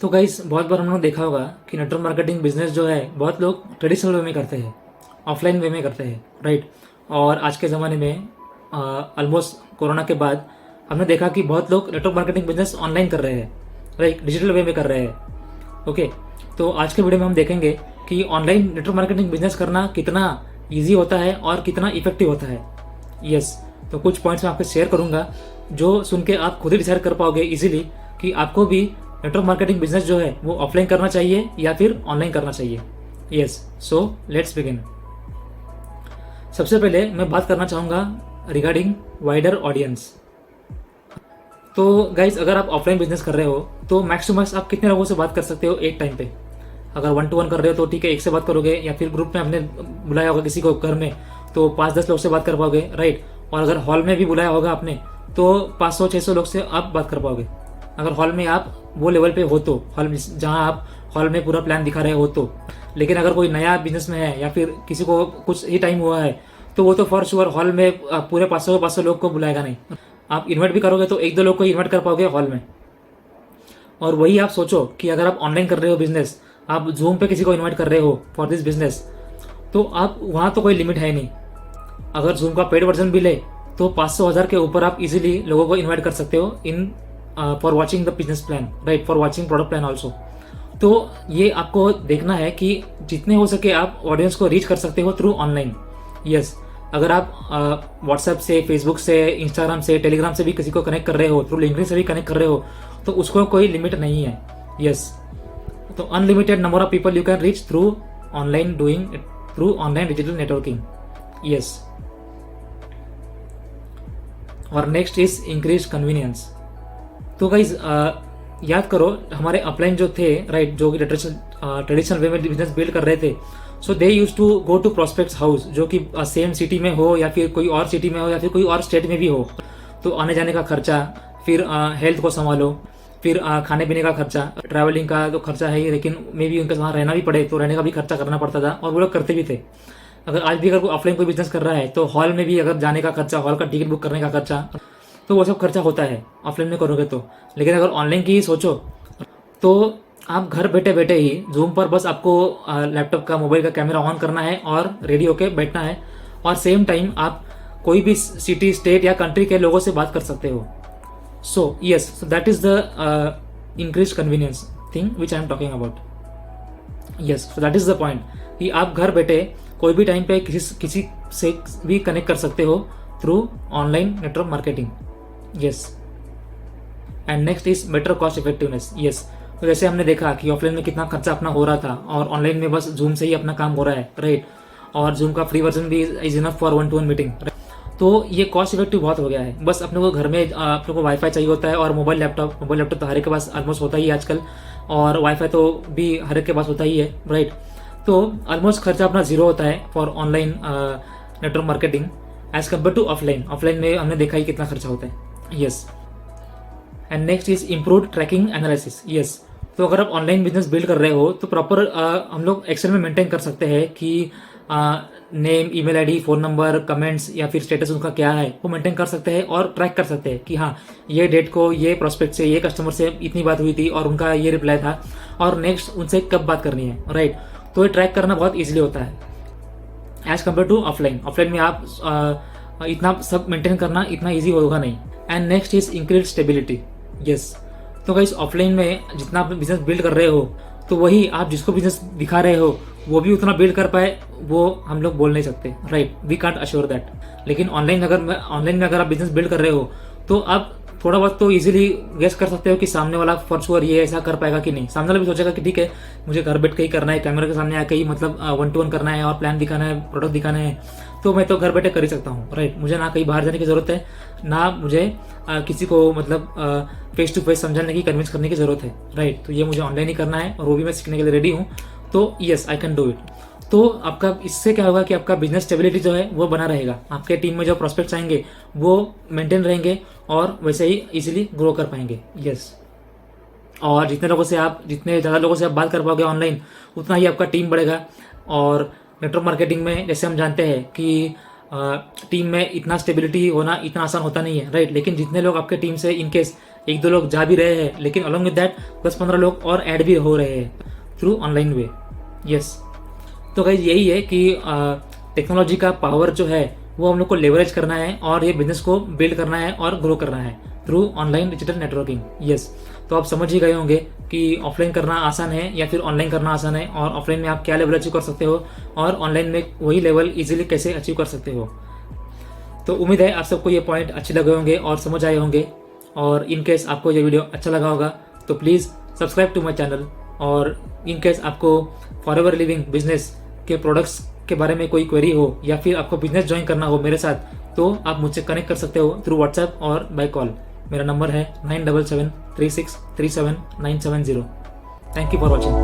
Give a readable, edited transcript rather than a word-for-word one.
तो गाइस बहुत बार हम लोग देखा होगा कि नेटवर्क मार्केटिंग बिजनेस जो है बहुत लोग ट्रेडिशनल वे में करते हैं, ऑफलाइन वे में करते हैं, राइट। और आज के ज़माने में ऑलमोस्ट कोरोना के बाद हमने देखा कि बहुत लोग नेटवर्क मार्केटिंग बिजनेस ऑनलाइन कर रहे हैं, राइट, डिजिटल वे में कर रहे हैं। ओके, तो आज के वीडियो में हम देखेंगे कि ऑनलाइन नेटवर्क मार्केटिंग बिजनेस करना कितना ईजी होता है और कितना इफेक्टिव होता है। यस, तो कुछ पॉइंट्स मैं आपको शेयर करूंगा जो सुन के आप खुद ही डिसाइड कर पाओगे इजीली कि आपको भी नेटवर्क मार्केटिंग बिजनेस जो है वो ऑफलाइन करना चाहिए या फिर ऑनलाइन करना चाहिए। Yes, so let's begin. सबसे पहले मैं बात करना चाहूँगा रिगार्डिंग वाइडर ऑडियंस। तो गाइज, अगर आप ऑफलाइन बिजनेस कर रहे हो तो मैक्स टू मैक्स आप कितने लोगों से बात कर सकते हो एक टाइम पे। अगर 1-to-1 कर रहे हो तो ठीक है, एक से बात करोगे, या फिर ग्रुप में आपने बुलाया होगा किसी को घर में तो 5-10 लोग से बात कर पाओगे, राइट। और अगर हॉल में भी बुलाया होगा आपने तो 500-600 लोग से आप बात कर पाओगे। अगर हॉल में आप वो लेवल पे हो तो, हॉल जहाँ आप हॉल में पूरा प्लान दिखा रहे हो तो। लेकिन अगर कोई नया बिजनेस में है या फिर किसी को कुछ ही टाइम हुआ है तो वो तो फॉर श्योर हॉल में पूरे 500 लोग को बुलाएगा नहीं। आप इन्वाइट भी करोगे तो 1-2 लोग को इन्वाइट कर पाओगे हॉल में। और वही आप सोचो कि अगर आप ऑनलाइन कर रहे हो बिजनेस, आप जूम पे किसी को इन्वाइट कर रहे हो फॉर दिस बिजनेस, तो आप वहाँ तो कोई लिमिट है नहीं। अगर जूम का पेड वर्जन भी ले तो 500-1000 के ऊपर आप इजीली लोगों को इन्वाइट कर सकते हो in for watching the business plan, right, for watching product plan also. तो ये आपको देखना है कि जितने हो सके आप ऑडियंस को रीच कर सकते हो थ्रू ऑनलाइन। यस, अगर आप व्हाट्सएप से, फेसबुक से, इंस्टाग्राम से, टेलीग्राम से भी किसी को कनेक्ट कर रहे हो, थ्रू लिंक्डइन से भी कनेक्ट कर रहे हो, तो उसको कोई लिमिट नहीं है। यस, तो unlimited number of people you can reach through online doing through online digital networking. Yes, और नेक्स्ट इज इंक्रीज कन्वीनियंस। तो गाइज याद करो, हमारे अपलाइन जो थे, राइट, जो कि ट्रेडिशनल वे में बिजनेस बिल्ड कर रहे थे, so they use to go to prospects house, जो कि सेम सिटी में हो या फिर कोई और सिटी में हो या फिर कोई और स्टेट में भी हो। तो आने जाने का खर्चा, फिर हेल्थ को संभालो, फिर खाने पीने का खर्चा, ट्रैवलिंग का तो खर्चा है ही, लेकिन मे भी उनके वहाँ रहना भी पड़े तो रहने का भी खर्चा करना पड़ता था, और वो लोग करते भी थे। अगर आज भी अगर कोई ऑफलाइन कोई बिजनेस कर रहा है तो हॉल में भी अगर जाने का खर्चा, हॉल का टिकट बुक करने का खर्चा, तो वो सब खर्चा होता है ऑफलाइन में करोगे तो। लेकिन अगर ऑनलाइन की ही सोचो तो आप घर बैठे बैठे ही जूम पर बस आपको लैपटॉप का, मोबाइल का कैमरा ऑन करना है और रेडी होके बैठना है, और सेम टाइम आप कोई भी सिटी, स्टेट या कंट्री के लोगों से बात कर सकते हो। So yes, so that is the increase convenience thing which I am talking about. Yes, so that is the point कि आप घर बैठे कोई भी टाइम पे किसी से भी कनेक्ट कर सकते हो through online network marketing. Yes, and next is better cost effectiveness. Yes, तो जैसे हमने देखा कि ऑफलाइन में कितना खर्चा अपना हो रहा था और ऑनलाइन में बस जूम से ही अपना काम हो रहा है, राइट। और जूम का फ्री वर्जन भी is enough for 1-to-1 meeting. तो ये कॉस्ट इफेक्टिव बहुत हो गया है। बस अपने को घर में अपने को वाईफाई चाहिए होता है और मोबाइल लैपटॉप तो हर एक के पास ऑलमोस्ट होता ही है आजकल, और वाईफाई तो भी हर एक के पास होता ही है, राइट। तो ऑलमोस्ट खर्चा अपना जीरो होता है for online network marketing as compare to offline. Offline में हमने देखा ही कितना खर्चा होता है। Yes, and next is improve tracking analysis. Yes, तो अगर आप ऑनलाइन बिजनेस बिल्ड कर रहे हो तो प्रॉपर हम लोग एक्सेल में मेंटेन कर सकते हैं कि name, email ID, phone number, comments या फिर स्टेटस उनका क्या है वो मेंटेन कर सकते हैं, और ट्रैक कर सकते हैं कि हाँ, ये डेट को ये प्रोस्पेक्ट से, ये कस्टमर से इतनी बात हुई थी और उनका ये रिप्लाई था, और नेक्स्ट उनसे कब बात करनी है, राइट। तो ये ट्रैक करना बहुत ईजिली होता है as compare to offline. Offline में आप इतना सब मेंटेन करना इतना ईजी होगा नहीं। And next is increase stability. Yes, तो गाइस ऑफलाइन में जितना आप बिजनेस बिल्ड कर रहे हो तो वही आप जिसको बिजनेस दिखा रहे हो वो भी उतना बिल्ड कर पाए वो हम लोग बोल नहीं सकते, right, we can't assure that. लेकिन ऑनलाइन में अगर आप बिजनेस बिल्ड कर रहे हो तो आप थोड़ा बहुत तो इजीली गेस कर सकते हो कि सामने वाला फॉर श्योर ये ऐसा कर पाएगा कि नहीं। सामने वाला भी सोचेगा कि ठीक है, मुझे घर बैठ के ही करना है, कैमरे के सामने आके ही मतलब 1-to-1 करना है और प्लान दिखाना है, प्रोडक्ट दिखाना है, तो मैं तो घर बैठे कर ही सकता हूँ, राइट। मुझे ना कहीं बाहर जाने की जरूरत है, ना मुझे किसी को मतलब फेस टू फेस समझाने की, कन्विंस करने की जरूरत है, राइट। तो ये मुझे ऑनलाइन ही करना है और वो भी मैं सीखने के लिए रेडी हूँ। तो yes, I can do it. तो आपका इससे क्या होगा कि आपका बिजनेस स्टेबिलिटी जो है वो बना रहेगा, आपके टीम में जो प्रोस्पेक्ट्स आएंगे वो मेंटेन रहेंगे और वैसे ही इजीली ग्रो कर पाएंगे। यस, और जितने ज़्यादा लोगों से आप बात कर पाओगे ऑनलाइन, उतना ही आपका टीम बढ़ेगा। और नेटवर्क मार्केटिंग में जैसे हम जानते हैं कि टीम में इतना स्टेबिलिटी होना इतना आसान होता नहीं है, राइट। लेकिन जितने लोग आपके टीम से इनकेस एक दो लोग जा भी रहे हैं, लेकिन अलॉन्ग विद दैट 10-15 लोग और ऐड भी हो रहे हैं थ्रू ऑनलाइन वे। यस, तो गाइज यही है कि टेक्नोलॉजी का पावर जो है वो हम लोग को लेवरेज करना है और ये बिजनेस को बिल्ड करना है और ग्रो करना है through online digital networking. Yes, तो आप समझ ही गए होंगे कि ऑफलाइन करना आसान है या फिर ऑनलाइन करना आसान है, और ऑफलाइन में आप क्या लेवल अचीव कर सकते हो और ऑनलाइन में वही लेवल इजीली कैसे अचीव कर सकते हो। तो उम्मीद है आप सबको ये पॉइंट अच्छे लगे होंगे और समझ आए होंगे, और इन केस आपको ये वीडियो अच्छा लगा होगा तो please subscribe to my channel. और इन केस आपको फॉरएवर लिविंग बिजनेस के प्रोडक्ट्स के बारे में कोई क्वेरी हो या फिर आपको बिजनेस ज्वाइन करना हो मेरे साथ, तो आप मुझसे कनेक्ट कर सकते हो थ्रू व्हाट्सएप और बाय कॉल। मेरा नंबर है 9773637970। Thank you for watching.